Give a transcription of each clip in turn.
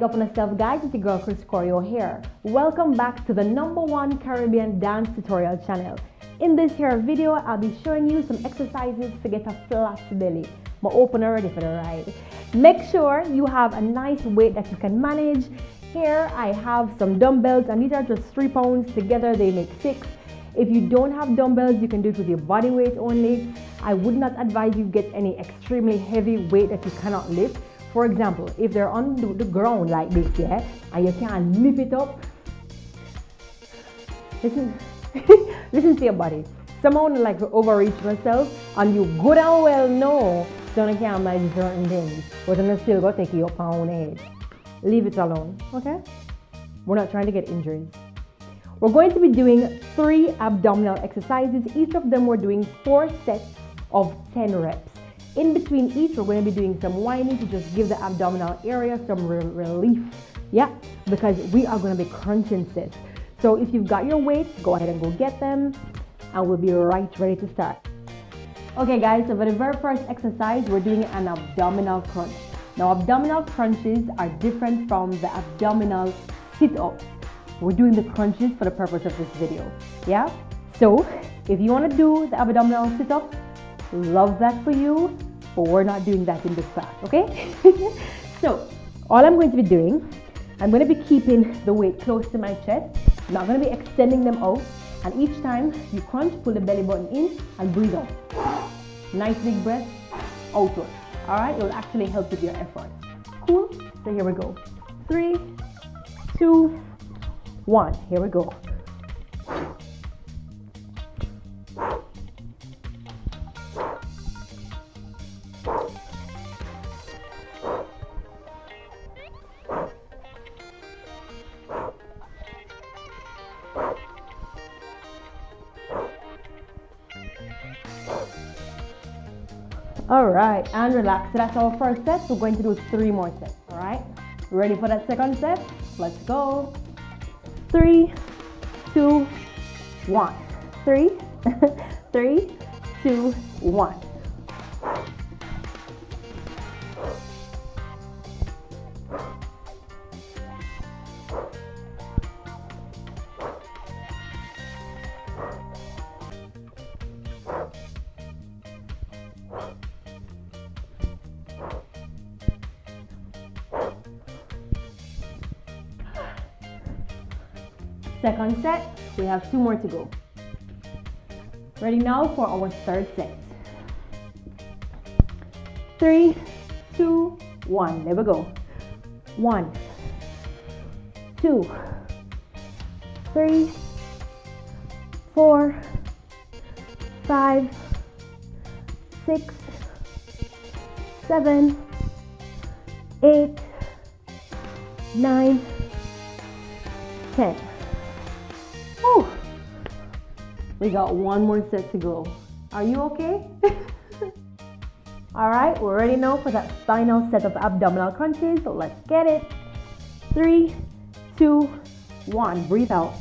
big up on yourself, guys. It's your girl Choreo here. Welcome back to the #1 Caribbean dance tutorial channel. In this here video, I'll be showing you some exercises to get a flat belly. I'm open already for the ride. Make sure you have a nice weight that you can manage. Here I have some dumbbells, and these are just 3 pounds. Together they make 6. If you don't have dumbbells, you can do it with your body weight only. I would not advise you get any extremely heavy weight that you cannot lift. For example, if they're on the ground like this, yeah, and you can't lift it up, listen, listen to your body. Someone like overreach myself, and you good and well know you can't manage certain things, but I'm still gonna take you up on head. Leave it alone, okay? We're not trying to get injuries. We're going to be doing 3 abdominal exercises. Each of them we're doing 4 sets of 10 reps. In between each, we're going to be doing some whining to just give the abdominal area some relief. Yeah, because we are going to be crunching this. So if you've got your weights, go ahead and go get them, and we'll be right ready to start. Okay guys, so for the very first exercise, we're doing an abdominal crunch. Now abdominal crunches are different from the abdominal sit-ups. We're doing the crunches for the purpose of this video. Yeah, so if you want to do the abdominal sit-ups, love that for you, but we're not doing that in this class, okay? So all I'm going to be doing, I'm going to be keeping the weight close to my chest. I'm not going to be extending them out, and each time you crunch, pull the belly button in and breathe out. Nice big breath outward. All right, it will actually help with your effort. Cool. So here we go. 3, 2, 1. Here we go. All right, and relax. So that's our first set. We're going to do 3 more sets. All right, ready for that second set? Let's go. 3, 2, 1. 3, 3, 2, 1. Second set, we have 2 more to go. Ready now for our third set. 3, 2, 1. There we go. 1, 2, 3, 4, 5, 6, 7, 8, 9, 10. Whew. We got 1 more set to go. Are you okay? All right, we're ready now for that final set of abdominal crunches. So let's get it. 3, 2, 1. Breathe out.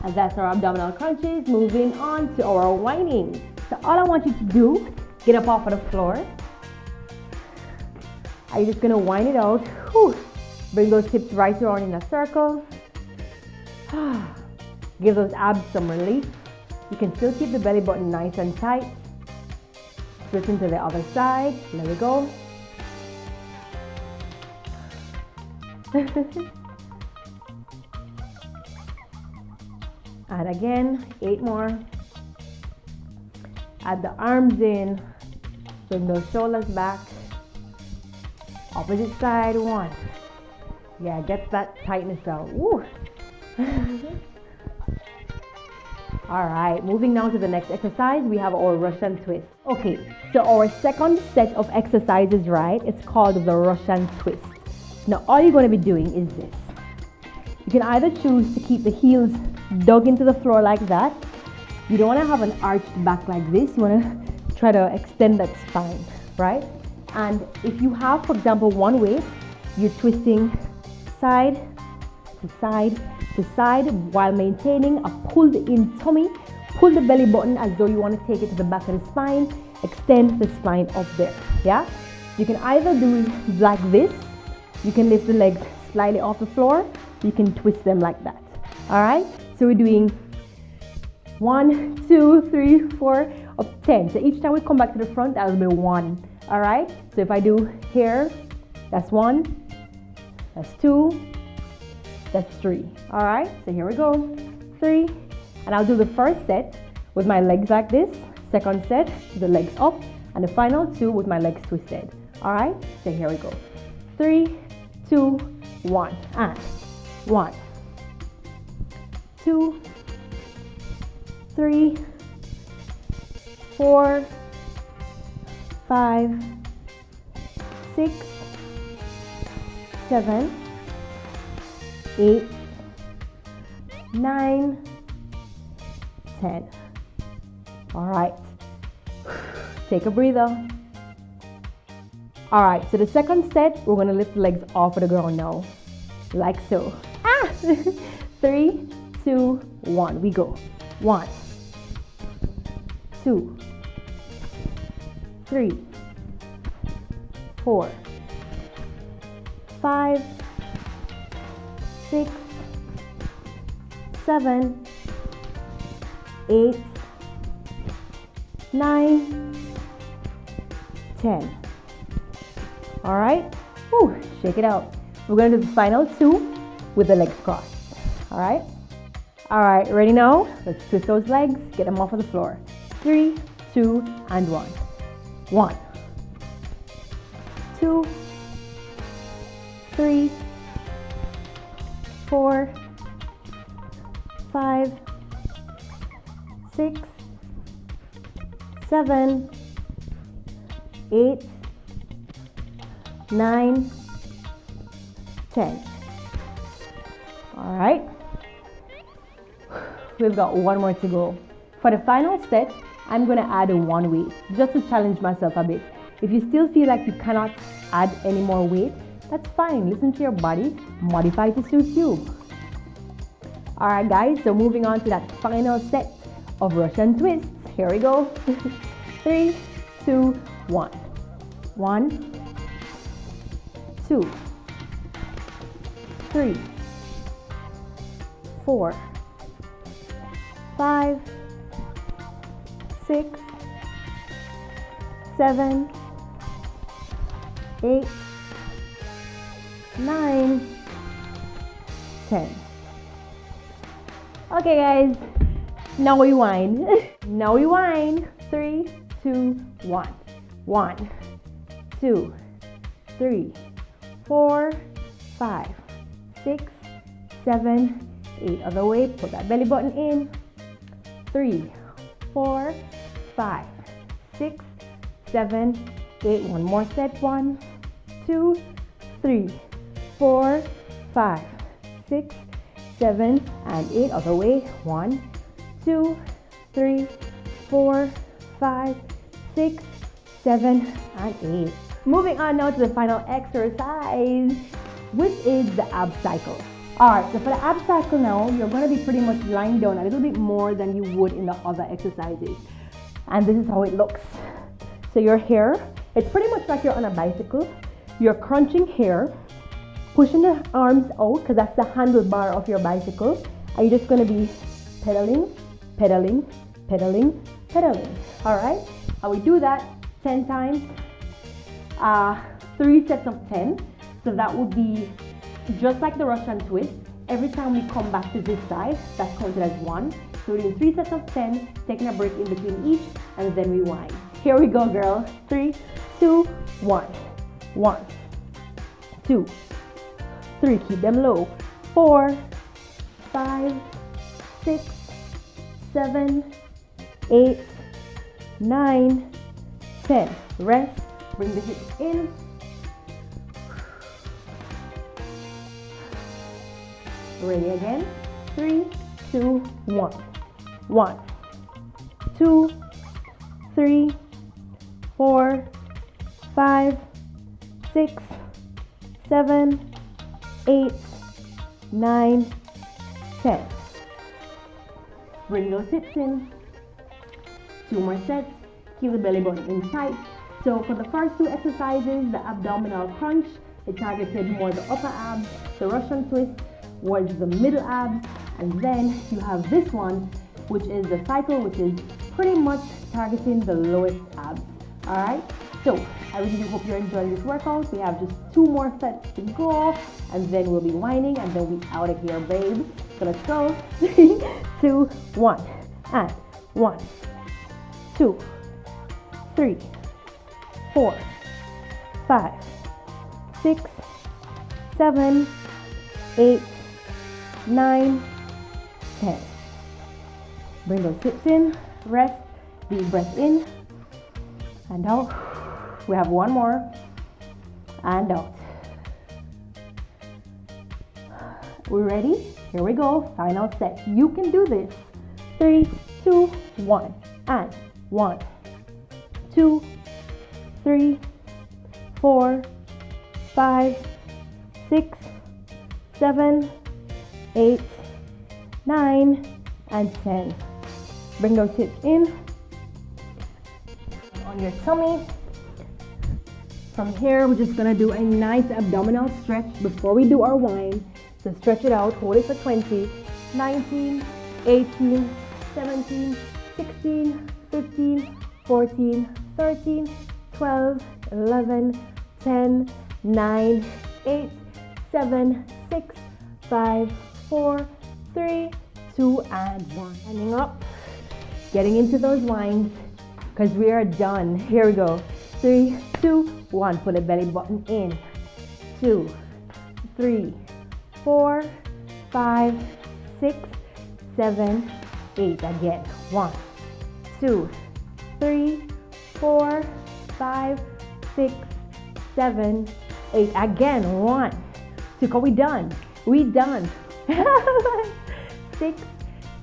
And that's our abdominal crunches. Moving on to our whining. So all I want you to do, get up off of the floor. Are you just gonna whine it out? Whew. Bring those hips right around in a circle. Give those abs some relief. You can still keep the belly button nice and tight. Switching to the other side. There we go. And again, 8 more. Add the arms in. Bring those shoulders back. Opposite side, 1. Yeah, get that tightness out. Woo. All right, moving now to the next exercise, we have our Russian twist. Okay, so our second set of exercises, right, it's called the Russian twist. Now, all you're going to be doing is this. You can either choose to keep the heels dug into the floor like that. You don't want to have an arched back like this. You want to try to extend that spine, right? And if you have, for example, one weight, you're twisting side to side to side while maintaining a pulled in tummy. Pull the belly button as though you want to take it to the back of the spine. Extend the spine up there, yeah? You can either do like this. You can lift the legs slightly off the floor. You can twist them like that, all right? So we're doing 1, 2, 3, 4, up 10. So each time we come back to the front, that'll be 1, all right? So if I do here, that's 1, that's 2, that's 3, all right? So here we go, 3, and I'll do the first set with my legs like this, second set, the legs up, and the final 2 with my legs twisted, all right? So here we go, 3, 2, 1, and 1, 2, 3, 4, 5, 6, 7, 8, 9, 10. All right, take a breather. All right, so the second set, we're gonna lift the legs off of the ground now, like so. 3, 2, 1, we go. 1, 2, 3, 4, 5, 6, 7, 8, 9, 10. All right, whew, shake it out. We're going to do the final 2 with the legs crossed. All right. All right, ready now? Let's twist those legs, get them off of the floor. 3, 2, and 1. 1, 2, 3, 4, 5, 6, 7, 8, 9, 10. All right. We've got 1 more to go. For the final set, I'm going to add a 1 weight just to challenge myself a bit. If you still feel like you cannot add any more weight, that's fine. Listen to your body, modify to suit you. All right, guys, so moving on to that final set of Russian twists. Here we go. 3, 2, 1. 1, 2, 3, 4, 5, 6, 7, 8, 9, 10. Okay, guys, now we wind. Now we wind. 3, 2, 1. 1, 2, 3, 4, 5, 6, 7, 8. Other way, put that belly button in. 3, 4, 5, 6, 7, 8. One more set. 1, 2, 3, 4, 5, 6, 7, and 8. Other way. 1, 2, 3, 4, 5, 6, 7, and 8. Moving on now to the final exercise, which is the ab cycle. Alright, so for the ab cycle now, you're going to be pretty much lying down a little bit more than you would in the other exercises. And this is how it looks. So you're here, it's pretty much like you're on a bicycle. You're crunching here, pushing the arms out because that's the handlebar of your bicycle. And you're just going to be pedaling, pedaling, pedaling, pedaling. Alright, and we do that 10 times, 3 sets of 10. So that would be just like the Russian twist. Every time we come back to this side, that's counted as 1. So we're doing 3 sets of 10, taking a break in between each, and then we wind. Here we go, girl. 3, 2, 1. 1, 2, 3. Keep them low. 4, 5, 6, 7, 8, 9, 10. Rest. Bring the hips in. Ready again. 3, 2, 1. 1, 2, 3, 4, 5, 6, 7, 8, 9, 10. Bring those hips in. 2 more sets. Keep the belly button in tight. So for the first 2 exercises, the abdominal crunch, it targeted more the upper abs. The Russian twist was the middle abs. And then you have this one, which is the cycle, which is pretty much targeting the lowest abs. Alright? So I really do hope you're enjoying this workout. We have just 2 more sets to go, and then we'll be winding, and then we out of here, babe. So let's go. 3, 2, 1. And 1, 2, 3, 4, 5, 6, 7, 8, 9, 10. Bring those hips in, rest, deep breath in, and out. We have 1 more, and out. We ready? Here we go, final set. You can do this. 3, 2, 1, and 1, 2, 3, 4, 5, 6, 7, 8, 9, and 10. Bring those hips in on your tummy. From here, we're just gonna do a nice abdominal stretch before we do our wind. So stretch it out, hold it for 20, 19, 18, 17, 16, 15, 14, 13, 12, 11, 10, 9, 8, 7, 6, 5, 4, 3, 2, and 1. Standing up, getting into those winds, because we are done. Here we go. 3, 2, 1. Put the belly button in. 2, 3, 4, 5, 6, 7, 8. Again. 1, 2, 3, 4, 5, 6, 7, 8. Again. 1, 2. Are we done? We done. 6,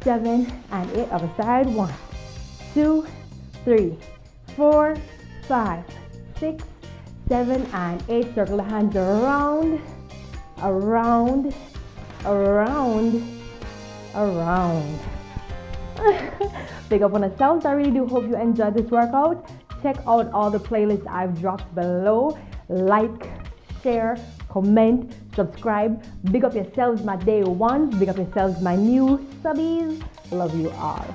7, and 8. Other side. 1, 2, 3, 4, 5, 6, 7, and 8. Circle the hands around, around, around, around. Big up on yourselves. I really do hope you enjoyed this workout. Check out all the playlists I've dropped below. Like, share, comment, subscribe. Big up yourselves, my day ones. Big up yourselves, my new subbies. Love you all.